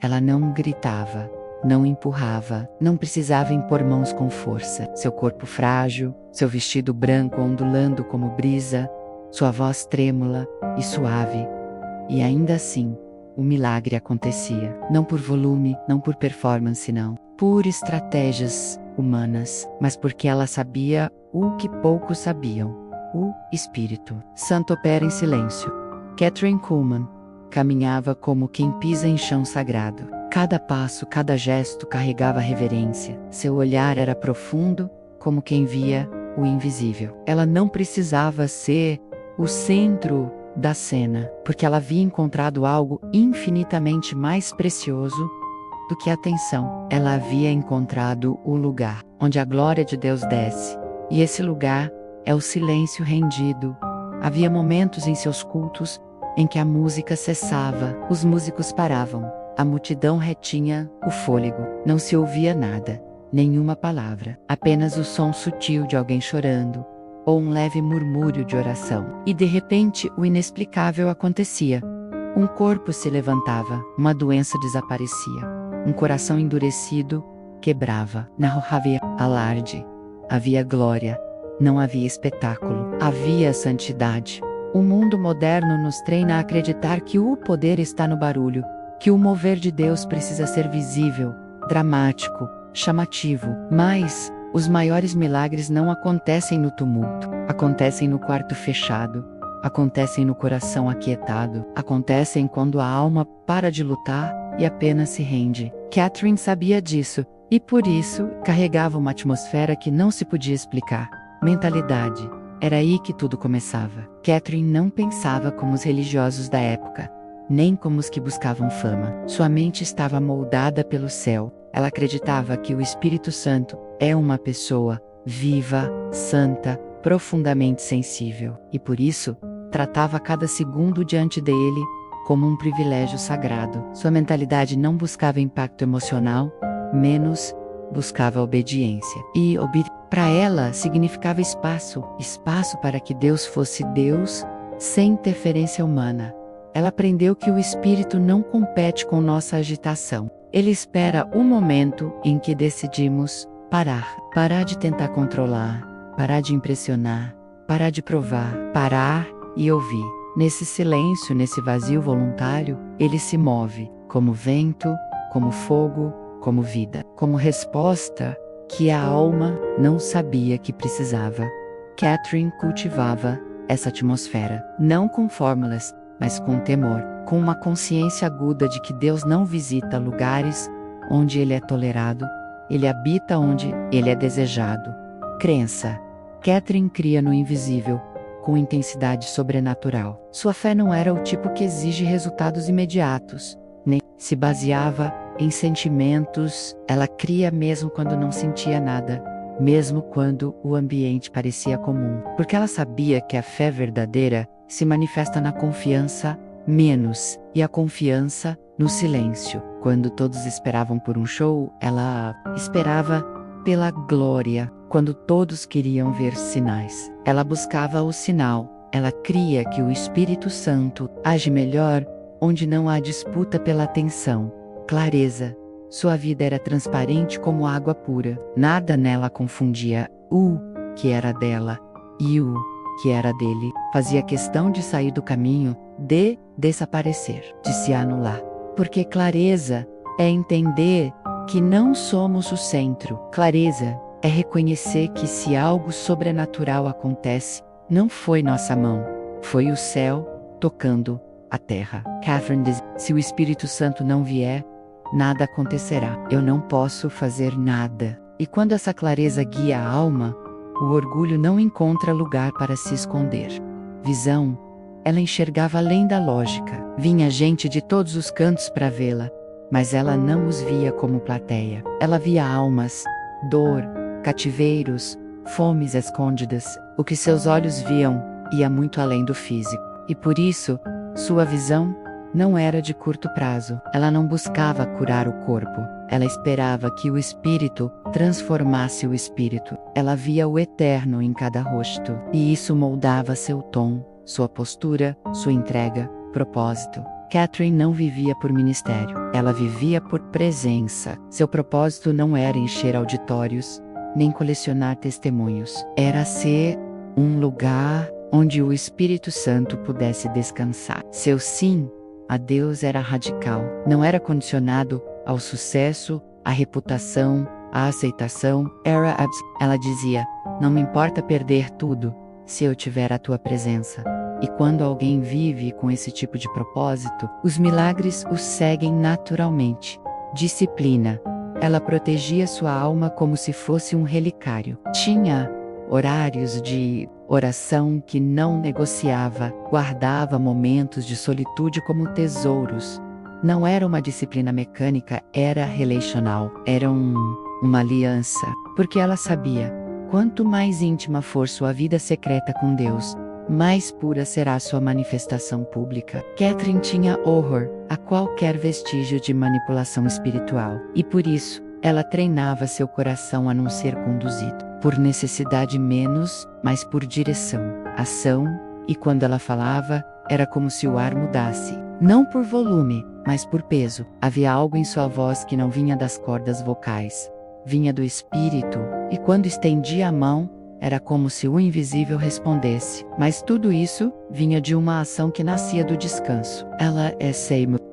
Ela não gritava, não empurrava, não precisava impor mãos com força. Seu corpo frágil, seu vestido branco ondulando como brisa, sua voz trêmula e suave. E ainda assim, o milagre acontecia. Não por volume, não por performance, não. Por estratégias humanas, mas porque ela sabia o que poucos sabiam: o Espírito Santo opera em silêncio. Kathryn Kuhlman caminhava como quem pisa em chão sagrado. Cada passo, cada gesto carregava reverência. Seu olhar era profundo, como quem via o invisível. Ela não precisava ser o centro da cena, porque ela havia encontrado algo infinitamente mais precioso do que a atenção. Ela havia encontrado o lugar onde a glória de Deus desce. E esse lugar é o silêncio rendido. Havia momentos em seus cultos em que a música cessava, os músicos paravam, a multidão retinha o fôlego. Não se ouvia nada, nenhuma palavra, apenas o som sutil de alguém chorando, ou um leve murmúrio de oração. E de repente o inexplicável acontecia. Um corpo se levantava, uma doença desaparecia, um coração endurecido quebrava. Não havia alarde, havia glória, não havia espetáculo, havia santidade. O mundo moderno nos treina a acreditar que o poder está no barulho, que o mover de Deus precisa ser visível, dramático, chamativo. Mas os maiores milagres não acontecem no tumulto, acontecem no quarto fechado, acontecem no coração aquietado, acontecem quando a alma para de lutar e apenas se rende. Kathryn sabia disso, e por isso carregava uma atmosfera que não se podia explicar. Mentalidade. Era aí que tudo começava. Kathryn não pensava como os religiosos da época, nem como os que buscavam fama. Sua mente estava moldada pelo céu. Ela acreditava que o Espírito Santo é uma pessoa viva, santa, profundamente sensível. E por isso, tratava cada segundo diante dele como um privilégio sagrado. Sua mentalidade não buscava impacto emocional, menos buscava obediência. E para ela significava espaço, espaço para que Deus fosse Deus, sem interferência humana. Ela aprendeu que o Espírito não compete com nossa agitação. Ele espera o momento em que decidimos parar de tentar controlar, parar de impressionar, parar de provar, parar e ouvir. Nesse silêncio, nesse vazio voluntário, ele se move, como vento, como fogo, como vida, como resposta que a alma não sabia que precisava. Kathryn cultivava essa atmosfera, não com fórmulas, mas com temor, com uma consciência aguda de que Deus não visita lugares onde Ele é tolerado, Ele habita onde Ele é desejado. Crença. Kathryn cria no invisível, com intensidade sobrenatural. Sua fé não era o tipo que exige resultados imediatos, nem se baseava em sentimentos. Ela cria mesmo quando não sentia nada, mesmo quando o ambiente parecia comum. Porque ela sabia que a fé verdadeira se manifesta na confiança menos, e a confiança no silêncio. Quando todos esperavam por um show, ela esperava pela glória. Quando todos queriam ver sinais, ela buscava o sinal. Ela cria que o Espírito Santo age melhor onde não há disputa pela atenção. Clareza. Sua vida era transparente como água pura. Nada nela confundia o que era dela e o que era dele. Fazia questão de sair do caminho, de desaparecer, de se anular. Porque clareza é entender que não somos o centro. Clareza é reconhecer que se algo sobrenatural acontece, não foi nossa mão, foi o céu tocando a terra. Kathryn diz: se o Espírito Santo não vier, nada acontecerá. Eu não posso fazer nada. E quando essa clareza guia a alma, o orgulho não encontra lugar para se esconder. Visão. Ela enxergava além da lógica. Vinha gente de todos os cantos para vê-la, mas ela não os via como plateia. Ela via almas, dor, cativeiros, fomes escondidas. O que seus olhos viam ia muito além do físico. E por isso, sua visão não era de curto prazo. Ela não buscava curar o corpo. Ela esperava que o espírito transformasse o espírito. Ela via o eterno em cada rosto. E isso moldava seu tom, sua postura, sua entrega, propósito. Catherine não vivia por ministério, ela vivia por presença. Seu propósito não era encher auditórios, nem colecionar testemunhos. Era ser um lugar onde o Espírito Santo pudesse descansar. Seu sim a Deus era radical. Não era condicionado ao sucesso, à reputação, à aceitação. Ela dizia: não me importa perder tudo, se eu tiver a tua presença. E quando alguém vive com esse tipo de propósito, os milagres os seguem naturalmente. Disciplina. Ela protegia sua alma como se fosse um relicário. Tinha horários de oração que não negociava, guardava momentos de solitude como tesouros. Não era uma disciplina mecânica, era relacional, era uma aliança, porque ela sabia: quanto mais íntima for sua vida secreta com Deus, mais pura será sua manifestação pública. Catherine tinha horror a qualquer vestígio de manipulação espiritual, e por isso, ela treinava seu coração a não ser conduzido por necessidade menos, mas por direção, ação, e quando ela falava, era como se o ar mudasse. Não por volume, mas por peso. Havia algo em sua voz que não vinha das cordas vocais, vinha do espírito, e quando estendia a mão, era como se o invisível respondesse. Mas tudo isso vinha de uma ação que nascia do descanso. Ela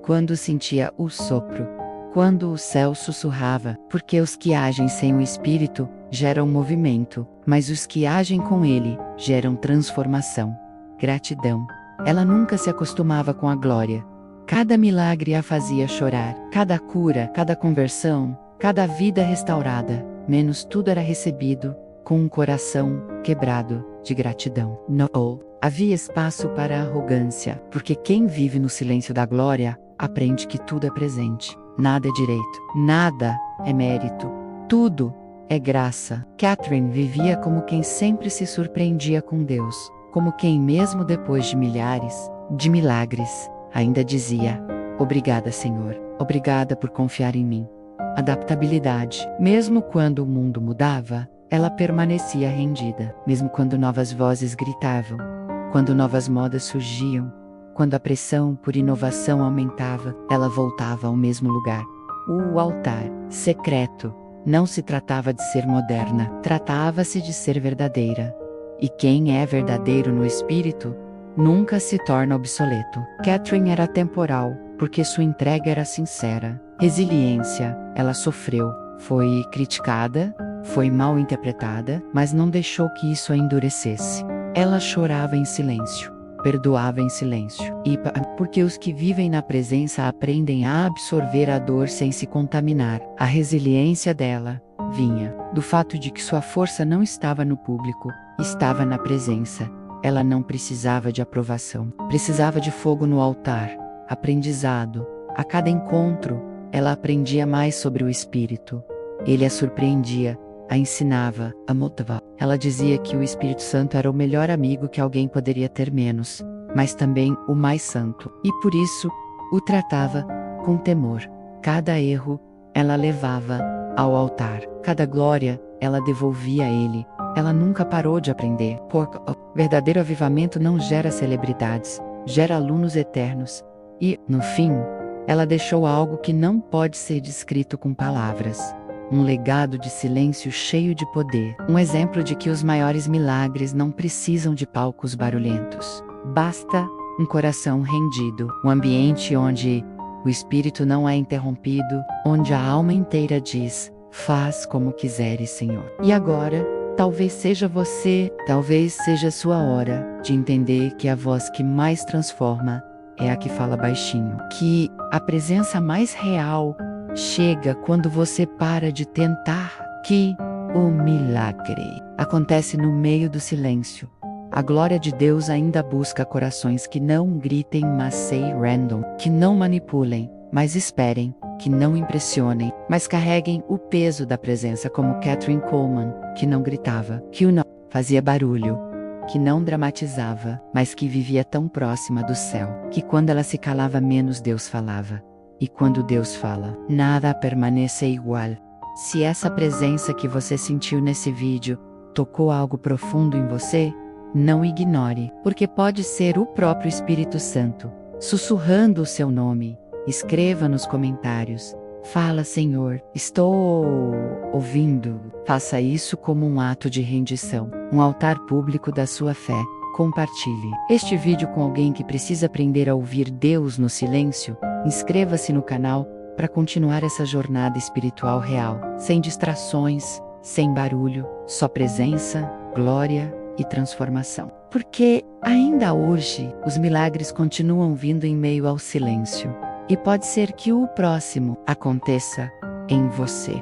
quando sentia o sopro, quando o céu sussurrava, porque os que agem sem o Espírito geram movimento, mas os que agem com ele geram transformação. Gratidão. Ela nunca se acostumava com a glória. Cada milagre a fazia chorar, cada cura, cada conversão, cada vida restaurada, menos tudo era recebido com um coração quebrado de gratidão. Não havia espaço para arrogância, porque quem vive no silêncio da glória aprende que tudo é presente. Nada é direito, nada é mérito, tudo é graça. Catherine vivia como quem sempre se surpreendia com Deus, como quem mesmo depois de milhares de milagres, ainda dizia: obrigada, Senhor, obrigada por confiar em mim. Adaptabilidade. Mesmo quando o mundo mudava, ela permanecia rendida. Mesmo quando novas vozes gritavam, quando novas modas surgiam, quando a pressão por inovação aumentava, ela voltava ao mesmo lugar. O altar secreto. Não se tratava de ser moderna, tratava-se de ser verdadeira. E quem é verdadeiro no espírito, nunca se torna obsoleto. Catherine era atemporal, porque sua entrega era sincera. Resiliência. Ela sofreu, foi criticada, foi mal interpretada, mas não deixou que isso a endurecesse. Ela chorava em silêncio, perdoava em silêncio. Porque os que vivem na presença aprendem a absorver a dor sem se contaminar. A resiliência dela vinha do fato de que sua força não estava no público, estava na presença. Ela não precisava de aprovação, precisava de fogo no altar, aprendizado. A cada encontro, ela aprendia mais sobre o Espírito. Ele a surpreendia, a ensinava, a motivava. Ela dizia que o Espírito Santo era o melhor amigo que alguém poderia ter menos, mas também o mais santo. E por isso, o tratava com temor. Cada erro, ela levava ao altar. Cada glória, ela devolvia a ele. Ela nunca parou de aprender. Verdadeiro avivamento não gera celebridades, gera alunos eternos. E, no fim, ela deixou algo que não pode ser descrito com palavras. Um legado de silêncio cheio de poder. Um exemplo de que os maiores milagres não precisam de palcos barulhentos. Basta um coração rendido. Um ambiente onde o espírito não é interrompido, onde a alma inteira diz: faz como quiseres, Senhor. E agora, talvez seja sua hora de entender que a voz que mais transforma é a que fala baixinho. Que a presença mais real chega quando você para de tentar. Que o milagre acontece no meio do silêncio. A glória de Deus ainda busca corações que não gritem, mas say random, que não manipulem, mas esperem, que não impressionem, mas carreguem o peso da presença, como Kathryn Kuhlman, que não gritava, que não fazia barulho, que não dramatizava, mas que vivia tão próxima do céu, que quando ela se calava menos Deus falava. E quando Deus fala, nada permanece igual. Se essa presença que você sentiu nesse vídeo tocou algo profundo em você, não ignore, porque pode ser o próprio Espírito Santo, sussurrando o seu nome. Escreva nos comentários: fala, Senhor, estou ouvindo. Faça isso como um ato de rendição, um altar público da sua fé. Compartilhe este vídeo com alguém que precisa aprender a ouvir Deus no silêncio. Inscreva-se no canal para continuar essa jornada espiritual real, sem distrações, sem barulho, só presença, glória e transformação. Porque ainda hoje os milagres continuam vindo em meio ao silêncio. E pode ser que o próximo aconteça em você.